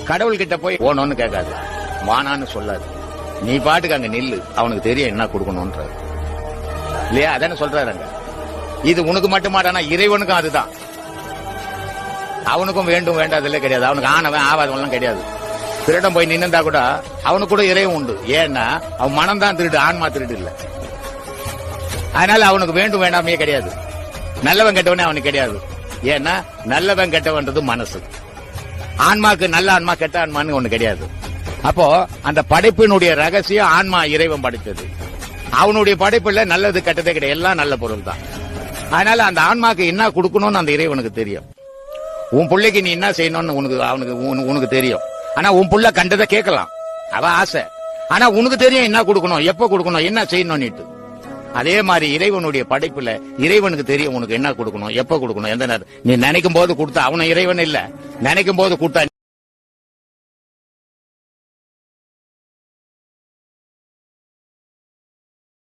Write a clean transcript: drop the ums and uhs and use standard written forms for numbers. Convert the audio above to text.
கடவுள் கிட்ட போய் போனோன்னு கேட்காது, வானான்னு சொல்லாது. நீ பாட்டுக்கு அங்க நில்லு, அவனுக்கு தெரியும் என்ன கொடுக்கணும்ன்ற இல்லையா? அதான சொல்றாருங்க. இது உனக்கு மட்டுமாட்டானா இறைவனுக்கும் அதுதான். அவனுக்கும் வேண்டும் வேண்டாதல்ல கிடையாது. அவனுக்கு ஆனவன் ஆவாதவெல்லாம் கிடையாது. திருடம் போய் நின்னுந்தா கூட அவனுக்கு கூட இறைவன் உண்டு. ஏன்னா அவன் மனம் தான் திருடு, ஆன்மா திருடு இல்ல. அதனால அவனுக்கு வேண்டும் வேண்டாமே கிடையாது. நல்லவன் கெட்டவனே அவனுக்கு கிடையாது. ஏன்னா நல்லவன் கெட்டவன்றது மனசு. ஆன்மாக்கு நல்ல ஆன்மா கெட்ட ஆன்மான்னு ஒண்ணு கிடையாது. அப்போ அந்த படைப்பினுடைய ரகசியம் ஆன்மா இறைவன் படைத்தது. அவனுடைய படைப்புல நல்லது கெட்டதே கிடையாது, எல்லாம் நல்ல பொருள் தான். அதனால அந்த ஆன்மாக்கு என்ன கொடுக்கணும்னு அந்த இறைவனுக்கு தெரியும். உன் பிள்ளைக்கு நீ என்ன செய்யணும்னு உனக்கு தெரியும். ஆனா உன் புள்ள கண்டதை கேட்கலாம், அவ ஆசை. ஆனா உனக்கு தெரியும் என்ன கொடுக்கணும், எப்ப கொடுக்கணும், என்ன செய்யணும். அதே மாதிரி இறைவனுடைய படைப்புல இறைவனுக்கு தெரியும் உனக்கு என்ன கொடுக்கணும், எப்ப கொடுக்கணும், எந்த நேரம். நீ நினைக்கும் போது கொடுத்தா அவனை இறைவன் இல்ல, நினைக்கும் போது கொடுத்தா